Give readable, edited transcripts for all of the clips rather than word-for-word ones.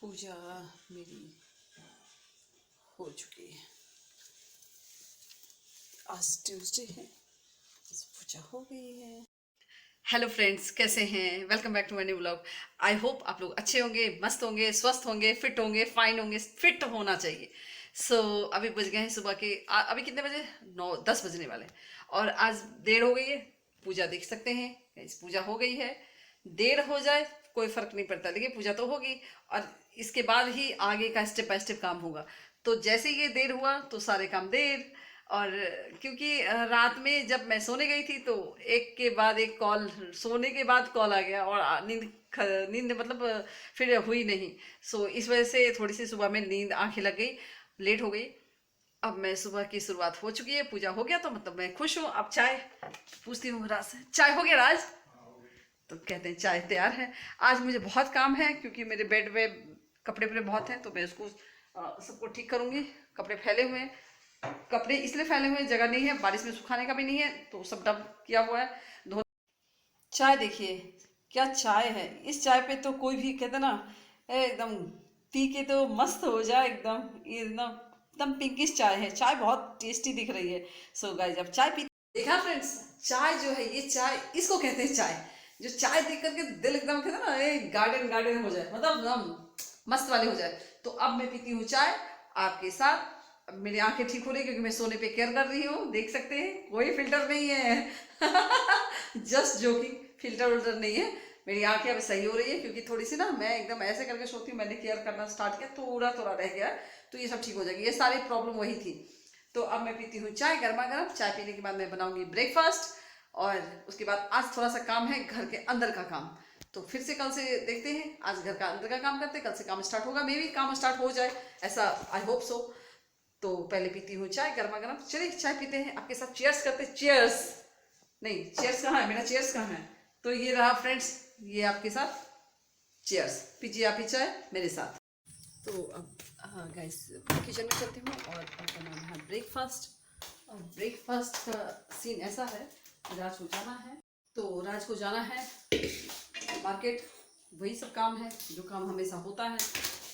पूजा मेरी हो चुकी है। आज ट्यूसडे है, पूजा हो गई है। हेलो फ्रेंड्स, कैसे हैं? Welcome back to my new vlog. I hope आप लोग अच्छे होंगे, मस्त होंगे, स्वस्थ होंगे, फिट होंगे, फाइन होंगे। फिट होना चाहिए। अभी बज गए हैं सुबह के अभी कितने बजे? 9-10 बजने वाले। और आज देर हो गई है। पूजा देख सकते हैं, इस पूजा हो गई है। देर हो जाए कोई फर्क नहीं पड़ता, लेकिन पूजा तो होगी। और इसके बाद ही आगे का स्टेप बाय स्टेप काम होगा। तो जैसे ये देर हुआ तो सारे काम देर। और क्योंकि रात में जब मैं सोने गई थी तो एक के बाद एक कॉल, सोने के बाद कॉल आ गया और नींद मतलब फिर हुई नहीं। इस वजह से थोड़ी सी सुबह में नींद आंखें लग गई, लेट हो गई। अब मैं सुबह की शुरुआत हो चुकी है, पूजा हो गया तो मतलब मैं खुश हूँ। अब चाय पूछती हूँ राज से, चाय हो गया राज? तो कहते हैं चाय तैयार है। आज मुझे बहुत काम है क्योंकि मेरे बेड पे कपड़े वपड़े बहुत हैं, तो मैं उसको सबको ठीक करूँगी। कपड़े फैले हुए हैं, कपड़े इसलिए फैले हुए हैं, जगह नहीं है, बारिश में सुखाने का भी नहीं है, तो सब डब किया हुआ है। धो चाय देखिए क्या चाय है। इस चाय पे तो कोई भी कहते ना एकदम पी के तो मस्त हो जाए एकदम। एकदम एकदम पिंकिश चाय है। चाय बहुत टेस्टी दिख रही है। गाइस, अब चाय पी देखा फ्रेंड्स, चाय जो है, ये चाय इसको कहते हैं चाय। जो चाय देख करके दिल एकदम कहते हैं ना, एक गार्डन गार्डन हो जाए, मतलब एकदम मस्त वाले हो जाए। तो अब मैं पीती हूँ चाय आपके साथ। अब मेरी आंखें ठीक हो रही है क्योंकि मैं सोने पे केयर कर रही हूँ, देख सकते हैं, कोई फिल्टर नहीं है। जस्ट जोकिंग, फिल्टर उल्टर नहीं है। मेरी आंखें अब सही हो रही है क्योंकि थोड़ी सी ना मैं एकदम ऐसे करके सोती हूँ। मैंने केयर करना स्टार्ट किया, थोड़ा थोड़ा रह गया, तो ये सब ठीक हो जाएगी। ये सारी प्रॉब्लम वही थी। तो अब मैं पीती हूँ चाय गर्मा गर्म। चाय पीने के बाद मैं बनाऊंगी ब्रेकफास्ट। और उसके बाद आज थोड़ा सा काम है, घर के अंदर का काम। तो फिर से कल से देखते हैं, आज घर का अंदर का काम करते हैं, कल से काम स्टार्ट होगा। मे भी काम स्टार्ट हो जाए, ऐसा आई होप सो। तो पहले पीती हूँ चाय गर्मा गर्म। चलिए चाय पीते हैं, आपके साथ चीयर्स करते हैं। चीयर्स नहीं, चीयर्स कहाँ है? मेरा चीयर्स कहाँ है? तो ये रहा फ्रेंड्स, ये आपके साथ चीयर्स। पीजिए आप ही चाय मेरे साथ। तो अब हाँ गाइस, किचन में चलती हूँ और अब बनाना है ब्रेकफास्ट। और ब्रेकफास्ट का सीन ऐसा है, राज को जाना है, तो राज को जाना है मार्केट। वही सब काम है जो काम हमेशा होता है।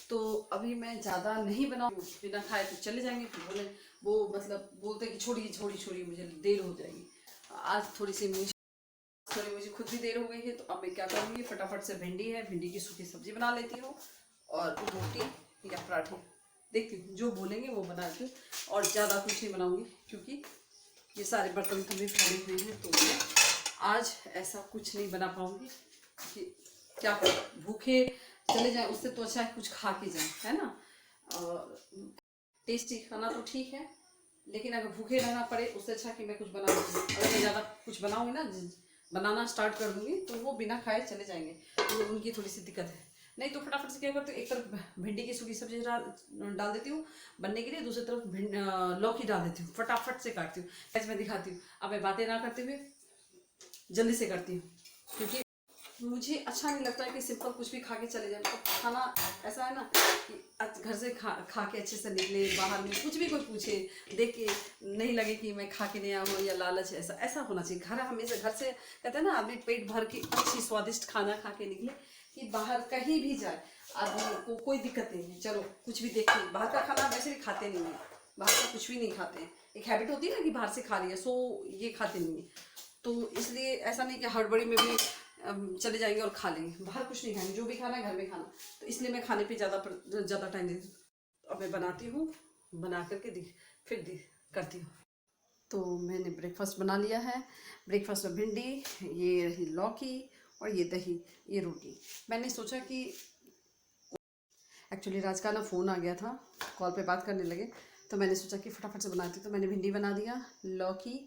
तो अभी मैं ज़्यादा नहीं बनाऊँ, बिना खाए तो चले जाएंगे। तो बोले वो मतलब बोलते हैं कि छोड़िए छोड़िए छोड़िए, मुझे देर हो जाएगी। आज मुझे खुद भी देर हो गई है। तो अब मैं क्या करूँगी, फटाफट से भिंडी है, भिंडी की सूखी सब्जी बना लेती हूँ और रोटी या पराठे, देखती हूँ जो बोलेंगे वो बनाती हूँ। और ज़्यादा कुछ नहीं बनाऊँगी क्योंकि ये सारे बर्तन तो भी फैले हुए हैं, तो मैं आज ऐसा कुछ नहीं बना पाऊँगी कि क्या करूँ, भूखे चले जाएं उससे तो अच्छा है कुछ खा के जाएं, है ना। और टेस्टी खाना तो ठीक है, लेकिन अगर भूखे रहना पड़े उससे अच्छा कि मैं कुछ बना दूँ। अगर मैं ज़्यादा कुछ बनाऊँगी ना, बनाना स्टार्ट कर दूँगी, तो वो बिना खाए चले जाएंगे, तो उनकी थोड़ी सी दिक्कत है। नहीं तो फटाफट से क्या करती हूँ, एक तरफ भिंडी की सूखी सब्जी डाल देती हूँ बनने के लिए, दूसरी तरफ लौकी डाल देती हूँ, फटाफट से काटती हूँ। ऐसे मैं दिखाती हूँ। अब मैं बातें ना करते हुए जल्दी से करती हूँ, क्योंकि मुझे अच्छा नहीं लगता है कि सिंपल कुछ भी खा के चले जाए। तो खाना ऐसा है ना कि घर से खा के अच्छे से निकले, बाहर में कुछ भी कोई पूछे, देख के नहीं लगे कि मैं खा के नहीं आऊँ या लालच, ऐसा ऐसा होना चाहिए। घर हमेशा घर से कहते हैं ना, आदमी पेट भर के अच्छी स्वादिष्ट खाना खा के निकले, कि बाहर कहीं भी जाए आदमी को कोई दिक्कत नहीं है। चलो कुछ भी देखते, बाहर का खाना वैसे भी खाते नहीं है, बाहर का कुछ भी नहीं खाते हैं। एक हैबिट होती है ना कि बाहर से खा रही है, ये खाते नहीं है। तो इसलिए ऐसा नहीं कि हड़बड़ी में भी चले जाएंगे और खा लेंगे, बाहर कुछ नहीं खाएंगे, जो भी खाना है घर में खाना। तो इसलिए मैं खाने पे ज़्यादा टाइम देती हूँ। अब मैं बनाती हूँ, बना करके करती हूँ। तो मैंने ब्रेकफास्ट बना लिया है। ब्रेकफास्ट में भिंडी, ये रही लौकी, और ये दही, ये रोटी। मैंने सोचा कि एक्चुअली राज का ना फ़ोन आ गया था, कॉल पे बात करने लगे, तो मैंने सोचा कि फटाफट से बनाती हूँ। तो मैंने भिंडी बना दिया, लौकी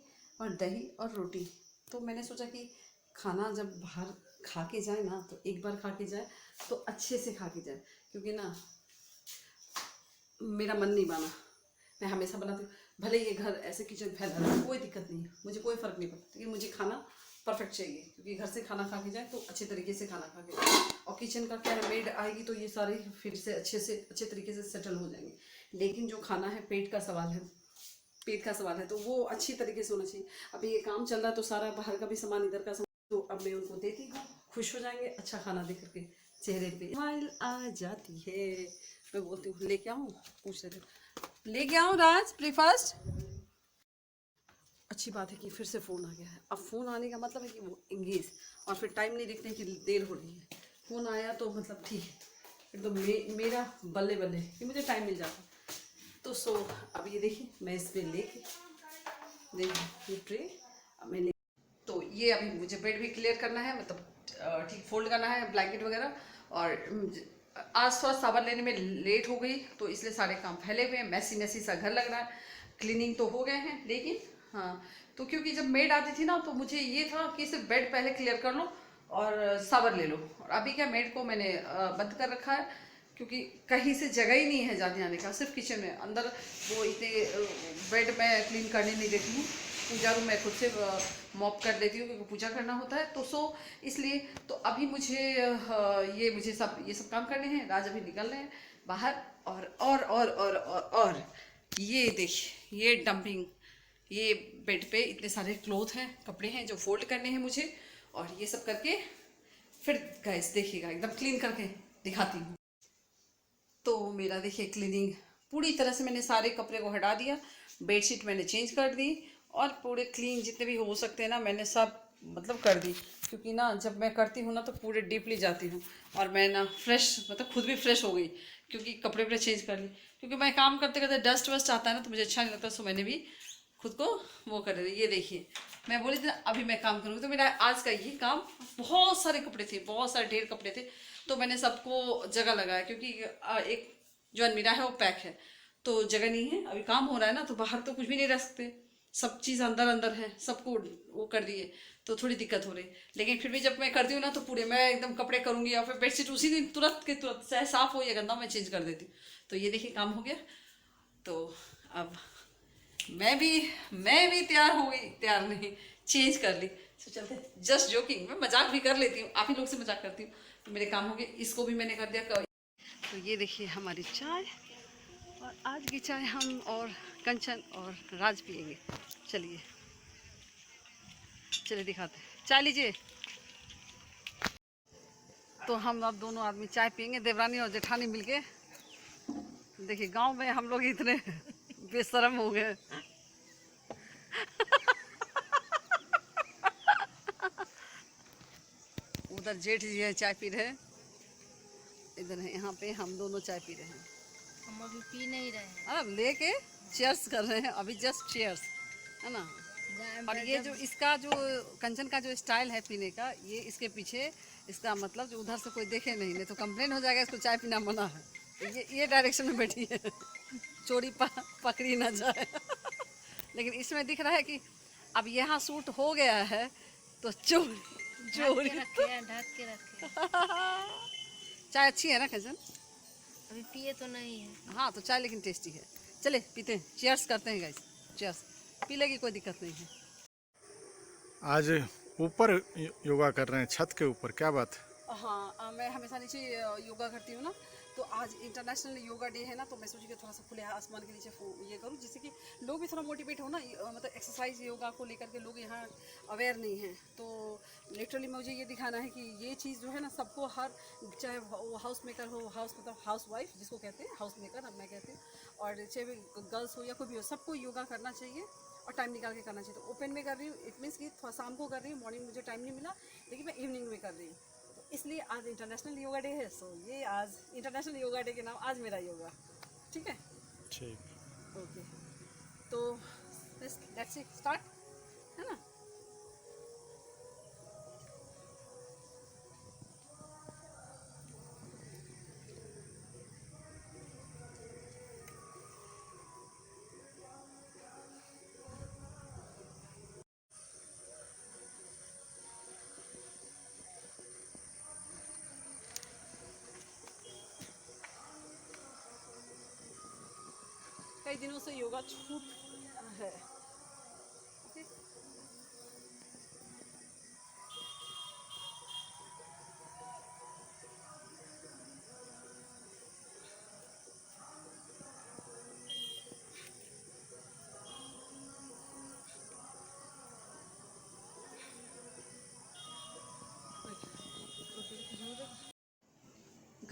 और दही और रोटी। तो मैंने सोचा कि खाना जब बाहर खा के जाए ना, तो एक बार खा के जाए तो अच्छे से खा के जाए, क्योंकि ना मेरा मन नहीं माना। मैं हमेशा बनाती हूँ, भले ये घर ऐसे किचन फैला है, कोई दिक्कत नहीं है, मुझे कोई फ़र्क नहीं पड़ता, लेकिन मुझे खाना परफेक्ट चाहिए। क्योंकि घर से खाना खा के जाए तो अच्छे तरीके से खाना खा के जाए। और किचन का क्या है, मेड आएगी तो ये सारे फिर से अच्छे तरीके से सेटल हो जाएंगे। लेकिन जो खाना है पेट का सवाल है, तो वो अच्छी तरीके से होना चाहिए। अभी ये काम चल रहा है तो सारा बाहर का भी सामान, इधर का सामान, तो अब मैं उनको देती हूँ, खुश हो जाएंगे अच्छा खाना दे करके। चेहरे पे स्माइल आ जाती है। मैं बोलती हूँ लेके आऊँ, पूछ रहे थे लेके आऊँ राज ब्रेकफास्ट। अच्छी बात है कि फिर से फ़ोन आ गया है। अब फ़ोन आने का मतलब है कि वो इंगेज, और फिर टाइम नहीं देखते हैं कि देर हो रही है। फ़ोन आया तो मतलब ठीक है, फिर तो मेरा बल्ले बल्ले कि मुझे टाइम मिल जाता। तो अब ये देखिए मैं इस पे लेके देखिए ये ट्रे अब मैं ले, तो ये अभी मुझे बेड भी क्लियर करना है, मतलब ठीक फोल्ड करना है ब्लैंकेट वगैरह। और आज थोड़ा सामान लेने में लेट हो गई तो इसलिए सारे काम फैले हुए हैं, मैसी मैसी सा घर लग रहा है। क्लीनिंग तो हो गए हैं लेकिन हाँ, तो क्योंकि जब मेड आती थी ना तो मुझे ये था कि सिर्फ बेड पहले क्लियर कर लो और सावर ले लो। और अभी क्या मेड को मैंने बंद कर रखा है क्योंकि कहीं से जगह ही नहीं है जाने आने का, सिर्फ किचन में अंदर वो इतने बेड में क्लीन करने नहीं देती हूँ। पूजा रूम मैं खुद से मॉप कर लेती हूँ क्योंकि पूजा करना होता है, तो इसलिए तो अभी मुझे ये सब काम करने हैं। राज अभी निकल रहे हैं बाहर। और ये देखिए ये डंपिंग, ये बेड पे इतने सारे क्लोथ हैं, कपड़े हैं जो फोल्ड करने हैं मुझे। और ये सब करके फिर गाइस देखिएगा एकदम क्लीन करके दिखाती हूँ। तो मेरा देखिए क्लीनिंग पूरी तरह से मैंने सारे कपड़े को हटा दिया, बेडशीट मैंने चेंज कर दी और पूरे क्लीन जितने भी हो सकते हैं ना मैंने सब मतलब कर दी। क्योंकि ना जब मैं करती हूँ ना तो पूरे डीपली जाती हूँ और मैं ना फ्रेश मतलब खुद भी फ्रेश हो गई क्योंकि कपड़े वपड़े चेंज कर ली। क्योंकि मैं काम करते करते डस्ट वस्ट आता है ना तो मुझे अच्छा नहीं लगता, सो मैंने भी खुद को वो कर रही। ये देखिए मैं बोली थी ना अभी मैं काम करूँगी, तो मेरा आज का ये काम, बहुत सारे कपड़े थे, बहुत सारे ढेर कपड़े थे, तो मैंने सबको जगह लगाया क्योंकि एक जो अलमीरा है वो पैक है तो जगह नहीं है। अभी काम हो रहा है ना तो बाहर तो कुछ भी नहीं रख सकते, सब चीज़ अंदर अंदर है, सबको वो कर दिए तो थोड़ी दिक्कत हो रही। लेकिन फिर भी जब मैं करती हूँ ना तो पूरे मैं एकदम कपड़े करूँगी या फिर बेडशीट उसी दिन तुरंत के तुरंत चाहे साफ हो या गंदा मैं चेंज कर देती हूँ। तो ये देखिए काम हो गया। तो अब मैं भी मैं भी तैयार हो गई, तैयार नहीं चेंज कर ली। तो चलते जस्ट जोकिंग, मैं मजाक भी कर लेती हूँ, आप ही लोग से मजाक करती हूँ। तो मेरे काम हो गए, इसको भी मैंने कर दिया। तो ये देखिए हमारी चाय, और आज की चाय हम और कंचन और राज पिएंगे। चलिए चलिए दिखाते हैं, चाय लीजिए। तो हम अब दोनों आदमी चाय पियेंगे, देवरानी और जेठानी मिलके। देखिए गांव में हम लोग इतने बेशरम हो गए। उधर जेठ जी है चाय पी रहे हैं, इधर है यहाँ पे हम दोनों चाय पी रहे हैं। हम अभी पी नहीं रहे हैं, अब लेके चीयर्स कर रहे हैं, अभी जस्ट चीयर्स है ना। और ये जो इसका जो कंचन का जो स्टाइल है पीने का, ये इसके पीछे इसका मतलब जो उधर से कोई देखे नहीं, नहीं तो कंप्लेन हो जाएगा इसको चाय पीना मना है। ये डायरेक्शन में बैठी है, चोरी पकड़ी ना जाए। लेकिन इसमें दिख रहा है कि अब यहाँ सूट हो गया है तो चोरी चोरी ढक के रखे। चाय अच्छी है ना कंचन? अभी पिए तो नहीं है। हाँ तो चाय लेकिन टेस्टी है। चले पीते हैं, चीयर्स करते हैं गाइस, चीयर्स। पी लेगी कोई दिक्कत नहीं है। आज ऊपर योगा कर रहे हैं छत के ऊपर, क्या बात है? हाँ मैं हमेशा नीचे योगा करती हूँ ना, तो आज इंटरनेशनल योगा डे है ना, तो मैं सोची कि थोड़ा सा खुले आसमान के नीचे ये करूँ जिससे कि लोग भी थोड़ा मोटिवेट हो ना, मतलब एक्सरसाइज योगा को लेकर के लोग यहाँ अवेयर नहीं हैं। तो लिटरली मुझे ये दिखाना है कि ये चीज़ जो है ना सबको, हर चाहे वो हाउस मेकर हो, हाउस मतलब हाउस वाइफ जिसको कहते हैं हाउस मेकर, अब मैं कहती हूँ, और चाहे गर्ल्स हो या कोई भी हो, सबको योगा करना चाहिए और टाइम निकाल के करना चाहिए। तो ओपन में कर रही हूँ, इट मीन्स कि थोड़ा शाम को कर रही हूँ, मॉर्निंग मुझे टाइम नहीं मिला, लेकिन मैं इवनिंग में कर रही हूँ। इसलिए आज इंटरनेशनल योगा डे है, सो ये आज इंटरनेशनल योगा डे के नाम आज मेरा योगा, ठीक है? ठीक। ओके, तो लेट्स स्टार्ट, है ना? कई दिनों से योगा छूट है। ओके,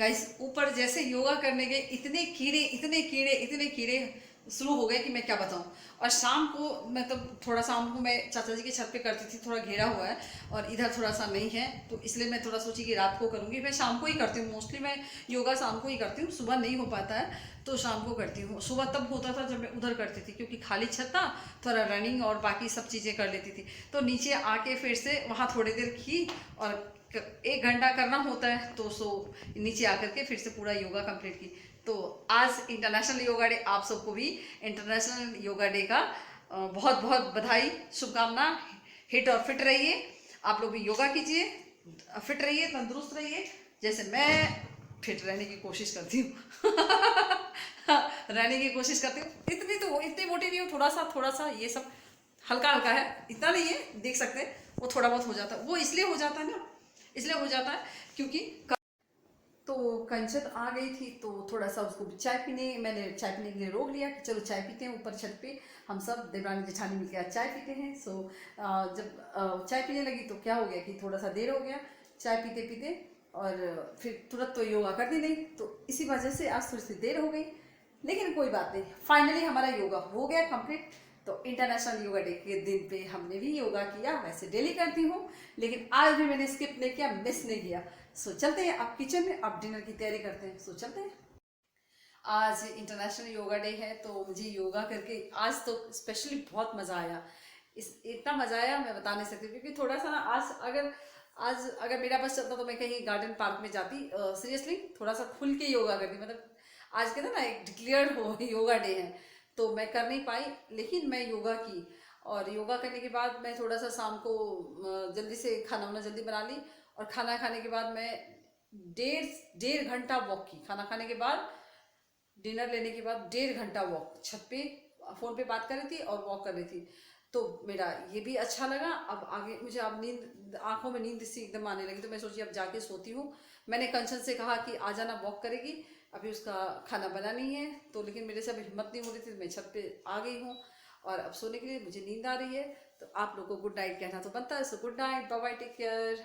गाइस ऊपर जैसे योगा करने के इतने कीड़े शुरू हो गए कि मैं क्या बताऊं। और शाम को मतलब थोड़ा शाम को मैं चाचा जी की छत पे करती थी, थोड़ा घेरा हुआ है और इधर थोड़ा सा नहीं है, तो इसलिए मैं थोड़ा सोची कि रात को करूंगी। मैं शाम को ही करती हूँ, मोस्टली मैं योगा शाम को ही करती हूँ, सुबह नहीं हो पाता है तो शाम को करती हूँ। सुबह तब होता था जब मैं उधर करती थी, क्योंकि खाली छत था, थोड़ा रनिंग और बाकी सब चीज़ें कर लेती थी। तो नीचे आके फिर से वहाँ थोड़ी देर की और 1 घंटा करना होता है, तो नीचे आकर के फिर से पूरा योगा कंप्लीट की। तो आज इंटरनेशनल योगा डे, आप सबको भी इंटरनेशनल योगा डे का बहुत बहुत बधाई, शुभकामना। हिट और फिट रहिए, आप लोग भी योगा कीजिए, फिट रहिए, तंदुरुस्त रहिए, जैसे मैं फिट रहने की कोशिश करती हूँ। रहने की कोशिश करती हूँ। इतनी मोटी नहीं हूँ, थोड़ा सा ये सब हल्का हल्का है, इतना नहीं है, देख सकते हैं। वो थोड़ा बहुत हो जाता है, वो इसलिए हो जाता है ना, इसलिए हो जाता है क्योंकि तो कंचन आ गई थी, तो थोड़ा सा उसको मैंने चाय पीने के लिए रोक लिया कि चलो चाय पीते हैं ऊपर छत पे, हम सब देवरानी जेठानी मिलकर आज चाय पीते हैं। जब चाय पीने लगी तो क्या हो गया कि थोड़ा सा देर हो गया चाय पीते पीते, और फिर तुरंत तो योगा कर दी नहीं, तो इसी वजह से आज थोड़ी सी देर हो गई। लेकिन कोई बात नहीं, फाइनली हमारा योगा हो गया कंप्लीट। तो इंटरनेशनल योगा डे के दिन पे हमने भी योगा किया, वैसे डेली करती हूँ, लेकिन आज भी मैंने स्किप नहीं किया, मिस नहीं किया। सो चलते हैं अब किचन में, अब डिनर की तैयारी करते हैं। सो चलते हैं। आज इंटरनेशनल योगा डे है, तो मुझे योगा करके आज तो स्पेशली बहुत मज़ा आया। इतना मज़ा आया मैं बता नहीं सकती, क्योंकि थोड़ा सा ना आज अगर मेरा बस चलता तो मैं कहीं गार्डन पार्क में जाती, सीरियसली थोड़ा सा खुल के योगा करती। मतलब आज कहते ना एक डिक्लेयर्ड हो योगा डे है, तो मैं कर नहीं पाई, लेकिन मैं योगा की। और योगा करने के बाद मैं थोड़ा सा शाम को जल्दी से खाना वाना जल्दी बना ली, और खाना खाने के बाद मैं डेढ़ डेढ़ घंटा वॉक की। खाना खाने के बाद, डिनर लेने के बाद 1.5 घंटा वॉक, छत पे फ़ोन पे बात कर रही थी और वॉक कर रही थी। तो मेरा ये भी अच्छा लगा। अब आगे मुझे अब नींद, आंखों में नींद सी एकदम आने लगी, तो मैं सोची अब जाके सोती हूँ। मैंने कंचन से कहा कि आ जाना वॉक करेगी, अभी उसका खाना बना नहीं है, तो लेकिन मेरे से अभी हिम्मत नहीं हो रही थी, तो मैं छत पे आ गई हूँ और अब सोने के लिए मुझे नींद आ रही है। तो आप लोगों को गुड नाइट कहना तो बनता है। So good night, bye bye, take care.